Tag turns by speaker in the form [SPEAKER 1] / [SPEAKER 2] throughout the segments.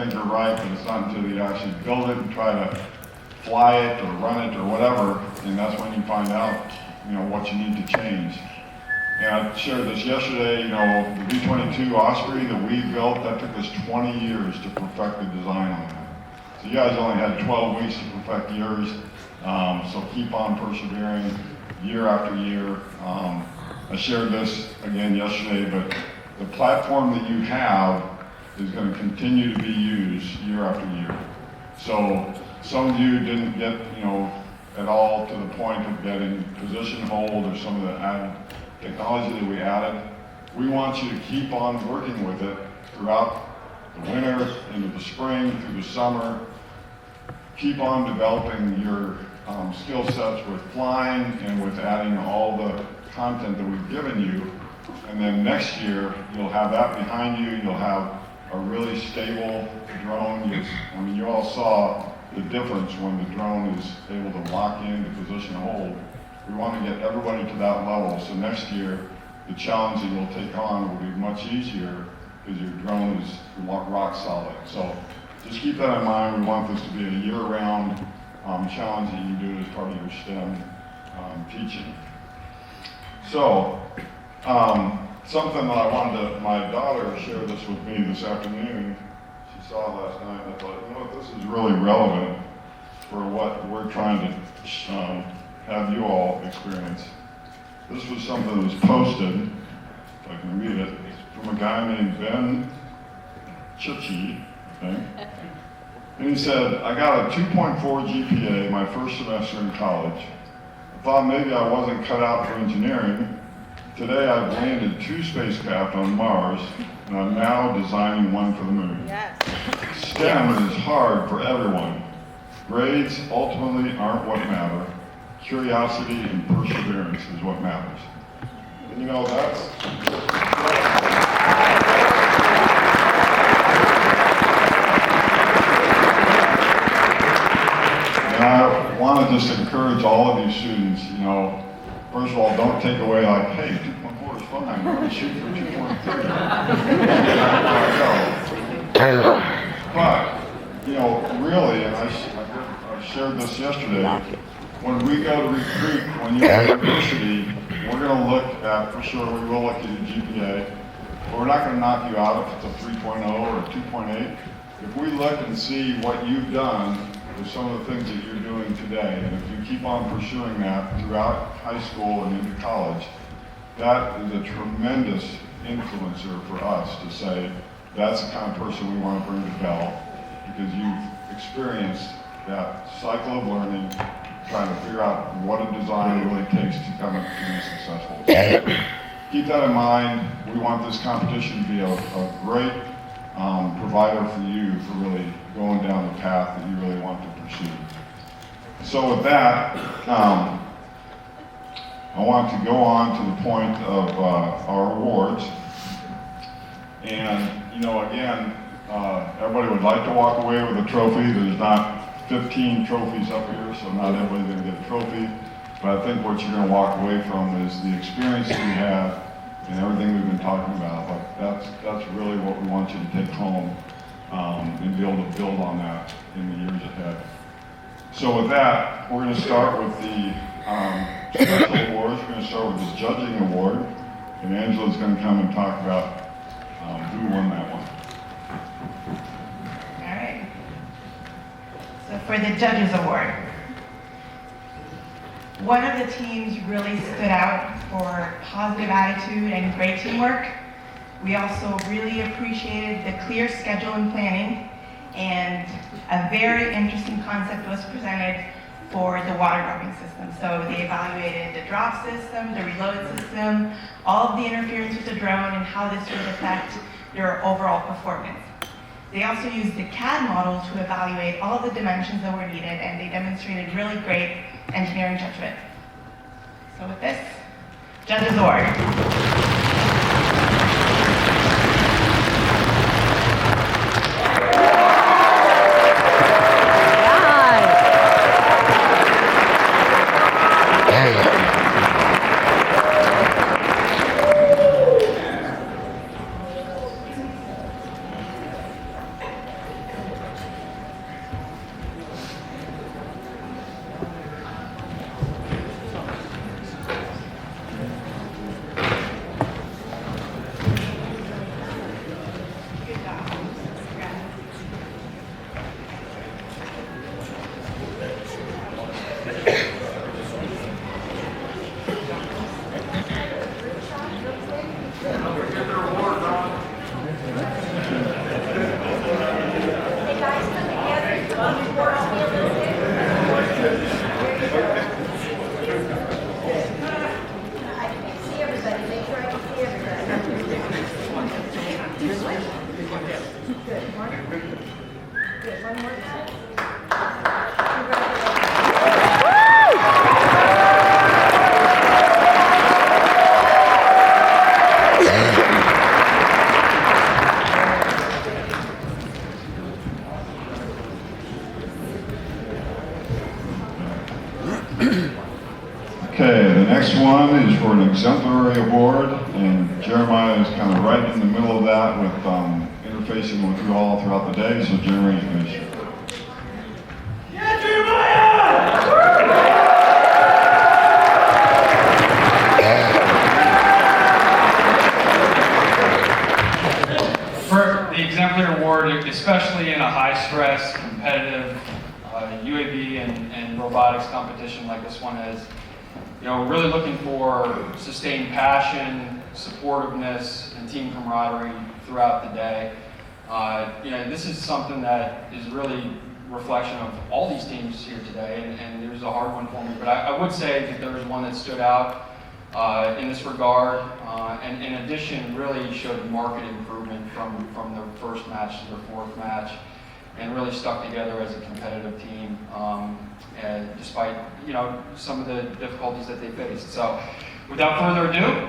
[SPEAKER 1] think are right, but it's not until you actually build it and try to fly it or run it or whatever, and that's when you find out, what you need to change. And I shared this yesterday, the V22 Osprey that we built, that took us 20 years to perfect the design on that. So you guys only had 12 weeks to perfect yours, so keep on persevering year after year. I shared this again yesterday, but the platform that you have is going to continue to be used year after year. So some of you didn't get, at all to the point of getting position hold or some of the added technology that we added. We want you to keep on working with it throughout the winter, into the spring, through the summer. Keep on developing your skill sets with flying and with adding all the content that we've given you. And then next year, you'll have that behind you. You'll have a really stable drone. You all saw the difference when the drone is able to lock in the position hold. We want to get everybody to that level, so next year, the challenge that you'll take on will be much easier because your drone is rock solid. So just keep that in mind. We want this to be a year-round challenge that you do as part of your STEM teaching. So, something that I wanted my daughter shared this with me this afternoon. She saw it last night, and I thought, this is really relevant for what we're trying to have you all experience. This was something that was posted, if I can read it, from a guy named Ben Chichi, I think. And he said, I got a 2.4 GPA my first semester in college. I thought maybe I wasn't cut out for engineering. Today I've landed 2 spacecraft on Mars, and I'm now designing one for the moon. Yes. STEM is hard for everyone. Grades ultimately aren't what matter. Curiosity and perseverance is what matters. And that's... And I want to just encourage all of you students, first of all, don't take away like, hey, 2.4 is fine, I'm going to shoot for 2.3. But, really, and I shared this yesterday, when we go to recruit, when you're at university, we're going to look at, for sure, we will look at your GPA, but we're not going to knock you out if it's a 3.0 or a 2.8. If we look and see what you've done with some of the things that you're doing today, and if you keep on pursuing that throughout high school and into college, that is a tremendous influencer for us to say, that's the kind of person we want to bring to Bell, because you've experienced that cycle of learning, trying to figure out what a design really takes to come up to be successful. So keep that in mind. We want this competition to be a great provider for you for really going down the path that you really want to pursue. So with that, I want to go on to the point of our awards. And, again, everybody would like to walk away with a trophy. There's not 15 trophies up here, so not everybody's going to get a trophy. But I think what you're going to walk away from is the experience that we have and everything we've been talking about. But that's really what we want you to take home and be able to build on that in the years ahead. So with that, we're going to start with the special awards. We're going to start with the judging award, and Angela's going to come and talk about who won that one.
[SPEAKER 2] All right. So for the Judges Award, one of the teams really stood out for positive attitude and great teamwork. We also really appreciated the clear schedule and planning, and a very interesting concept was presented for the water dropping system. So they evaluated the drop system, the reload system, all of the interference with the drone, and how this would affect their overall performance. They also used the CAD model to evaluate all of the dimensions that were needed, and they demonstrated really great engineering judgment. So with this, Judges Award.
[SPEAKER 3] Good, one more time.
[SPEAKER 1] Okay, the next one is for an exemplary award, and Jeremiah is kind of right in the middle of that with interfacing with you all throughout the day, so Jeremiah's going to share.
[SPEAKER 4] Yeah, Jeremiah! For the exemplary award, especially in a high-stress, competitive UAV and robotics competition like this one is, you know, we're really looking for sustained passion, supportiveness, and team camaraderie throughout the day. You know, this is something that is really a reflection of all these teams here today, and there's a hard one for me, but I would say that there was one that stood out in this regard, and in addition, really showed marked improvement from their first match to their fourth match, and really stuck together as a competitive team, and despite, you know, some of the difficulties that they faced. So, without further ado,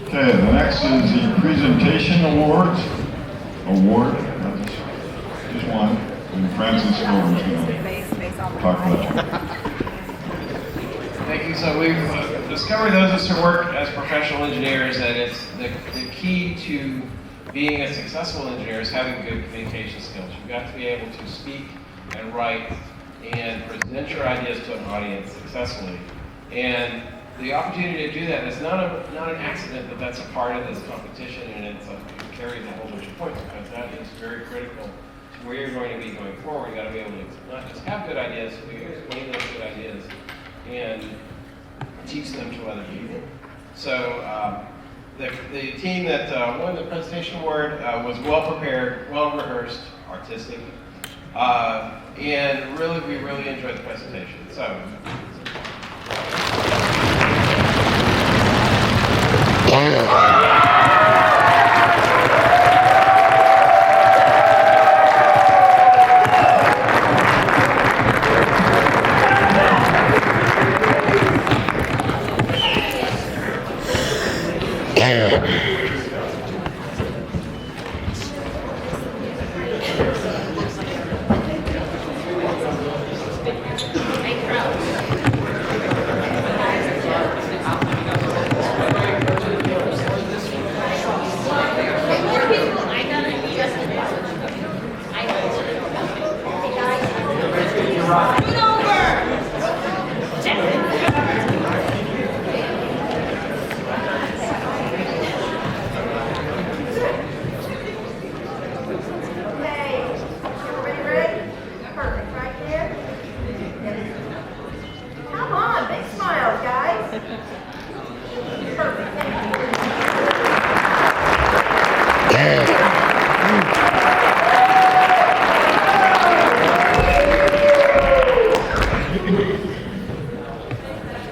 [SPEAKER 1] Okay, the next is the presentation award. That's just one, and Francis Gordon's going to talk about it.
[SPEAKER 5] Thank you. So we've discovered, those of us who work as professional engineers, that it's the key to being a successful engineer is having good communication skills. You've got to be able to speak and write and present your ideas to an audience successfully. And the opportunity to do that is not an accident that that's a part of this competition, and it carries a whole bunch of points, because that is very critical to where you're going to be going forward. You've got to be able to not just have good ideas, but you explain those good ideas and teach them to other people. So the team that won the presentation award was well prepared, well rehearsed, artistic, and we really enjoyed the presentation. So.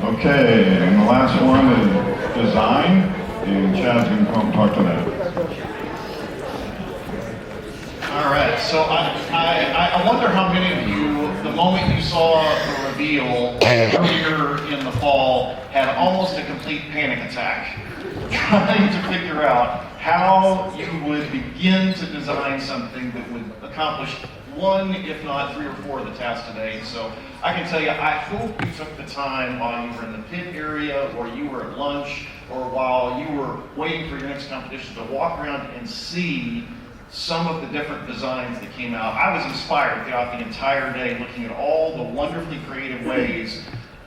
[SPEAKER 1] Okay, and the last one is design, and Chad's going to come talk to that.
[SPEAKER 6] All right, so I wonder how many of you, the moment you saw the reveal earlier in the fall, had almost a complete panic attack trying to figure out how you would begin to design something that would accomplish one, if not 3 or 4 of the tasks today. So I can tell you, I hope you took the time while you were in the pit area, or you were at lunch, or while you were waiting for your next competition to walk around and see some of the different designs that came out. I was inspired throughout the entire day looking at all the wonderfully creative ways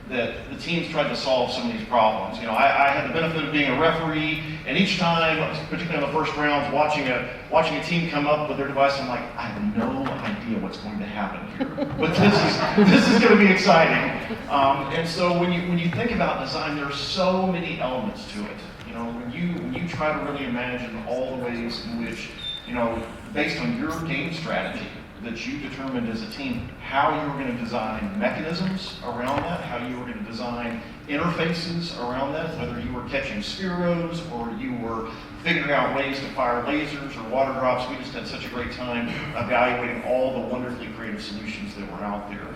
[SPEAKER 6] that the teams tried to solve some of these problems. You know, I had the benefit of being a referee, and each time, particularly in the first rounds, watching a team come up with their device, I'm like, I have no idea what's going to happen here, but this is going to be exciting. And so when you think about design, there are so many elements to it. You know, when you try to really imagine all the ways in which, you know, based on your game strategy that you determined as a team, how you were going to design mechanisms around that, how you were going to design interfaces around that, whether you were catching spheros or you were figuring out ways to fire lasers or water drops. We just had such a great time evaluating all the wonderfully creative solutions that were out there.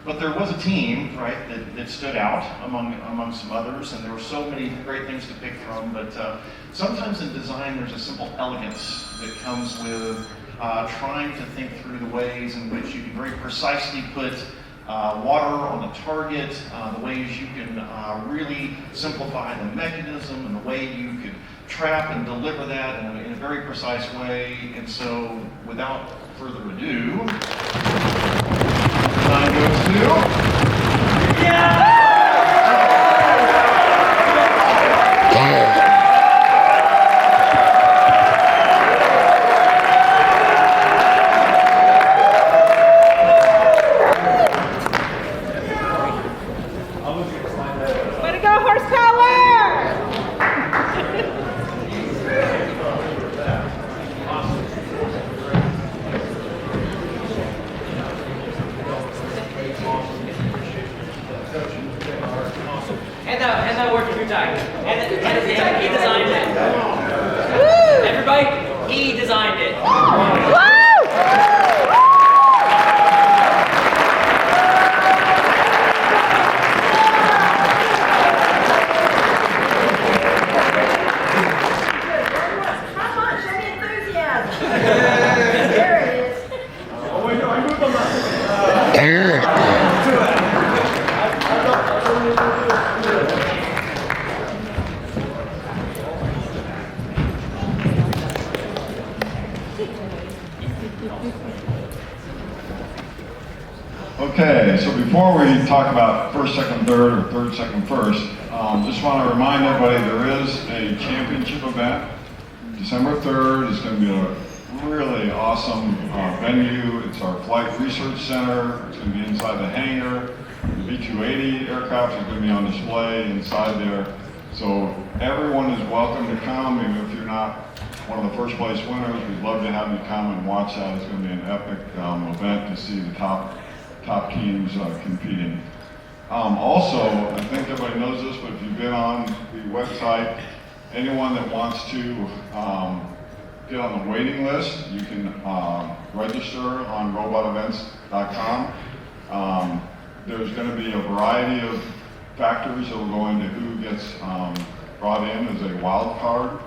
[SPEAKER 6] But there was a team, right, that stood out among some others, and there were so many great things to pick from. But sometimes in design, there's a simple elegance that comes with trying to think through the ways in which you can very precisely put water on the target, the ways you can really simplify the mechanism, and the way you could trap and deliver that in a very precise way. And so, without further ado, time goes to... Yeah!
[SPEAKER 3] Hand that work to your tag. He designed it. Everybody, he designed it.
[SPEAKER 7] Come on, show me enthusiasm. There it is.
[SPEAKER 1] Oh, wait, no, I moved on that. Okay, so before we talk about first, second, third, or third, second, first, just want to remind everybody there is a championship event, December 3rd. It's going to be a really awesome venue. It's our Flight Research Center. It's going to be inside the hangar. The V-280 aircraft is going to be on display inside there. So everyone is welcome to come, even if you're not one of the first place winners. We'd love to have you come and watch that. It's going to be an epic event to see the top teams competing. Also, I think everybody knows this, but if you've been on the website, anyone that wants to get on the waiting list, you can register on robotevents.com. There's going to be a variety of factors that will go into who gets brought in as a wild card.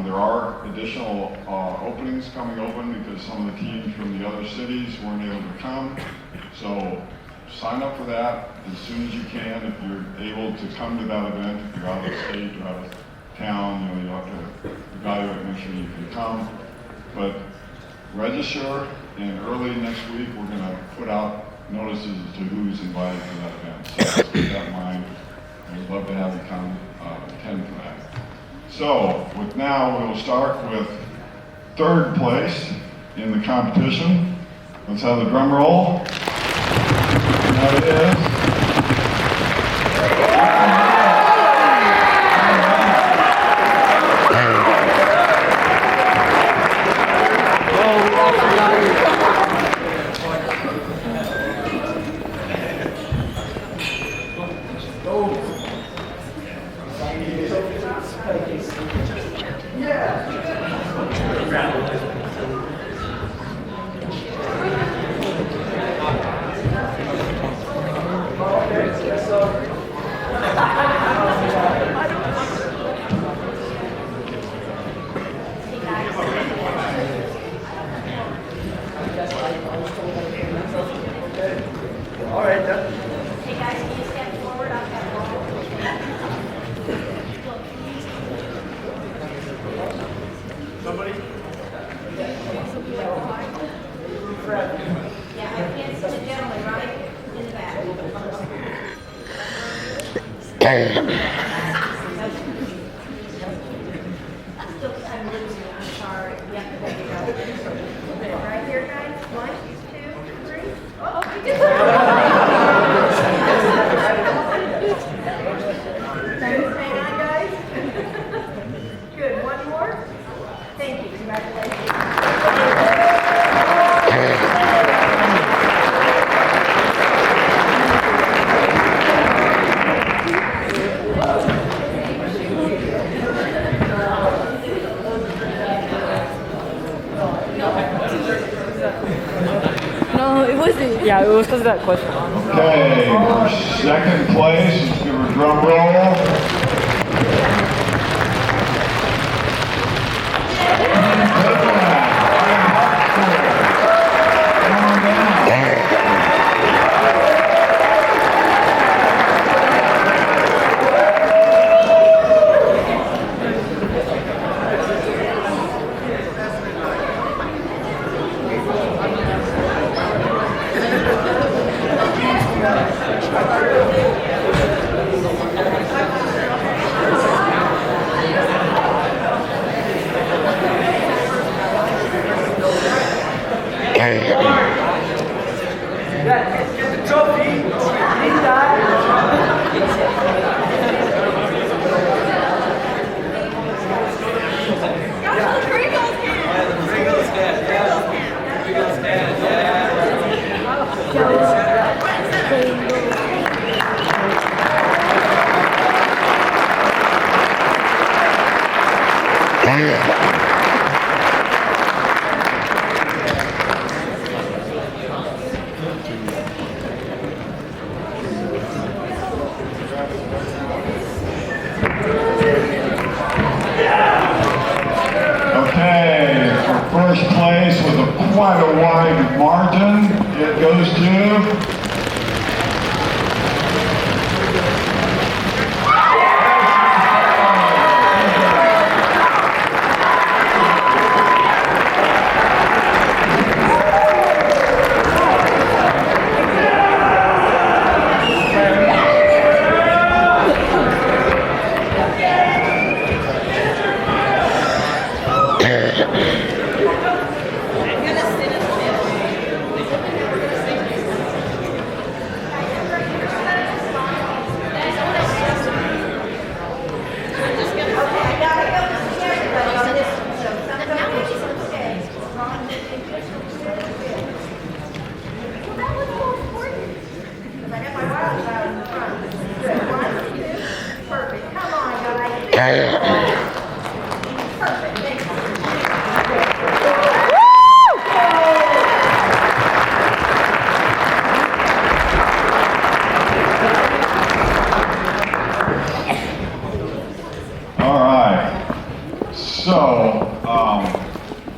[SPEAKER 1] There are additional openings coming open because some of the teams from the other cities weren't able to come. So sign up for that as soon as you can. If you're able to come to that event, if you're out of state or out of town, you have to evaluate, make sure you can come. But register, and early next week we're going to put out notices as to who's invited to that event. So let's keep that in mind. We'd love to have you come attend for that. So, now we'll start with third place in the competition. Let's have the drum roll. And that is...
[SPEAKER 7] Yeah, I can't see the gentleman right in the back. I'm losing, I'm sorry. Yeah, there you go. Right here, guys. 1, 2, 3. Oh, you did hang on, guys. Good. One more. Thank you. Congratulations.
[SPEAKER 8] No, it wasn't. Yeah, it was because of that question.
[SPEAKER 1] Okay, for second place, let's give her a drum roll. Okay, for first place with quite a wide margin, it goes to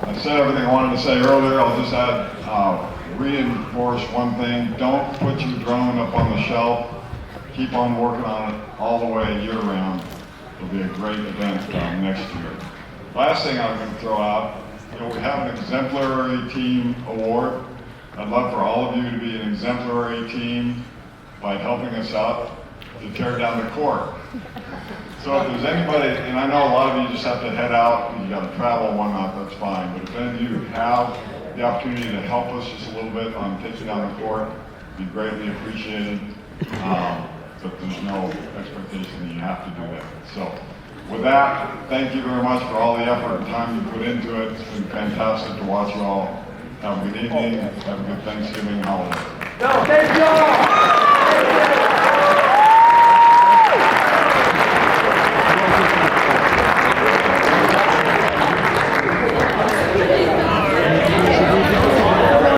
[SPEAKER 1] I said everything I wanted to say earlier. I'll just reinforce one thing. Don't put your drone up on the shelf. Keep on working on it all the way year round. It'll be a great event next year. Last thing I'm going to throw out, we have an exemplary team award. I'd love for all of you to be an exemplary team by helping us out to tear down the court. So if there's anybody, and I know a lot of you just have to head out and you got to travel and whatnot, that's fine. But if any of you have the opportunity to help us just a little bit on taking down the court, it'd be greatly appreciated. But there's no expectation that you have to do that. So with that, thank you very much for all the effort and time you put into it. It's been fantastic to watch you all. Have a good evening. Have a good Thanksgiving holiday.
[SPEAKER 3] No, thank you all.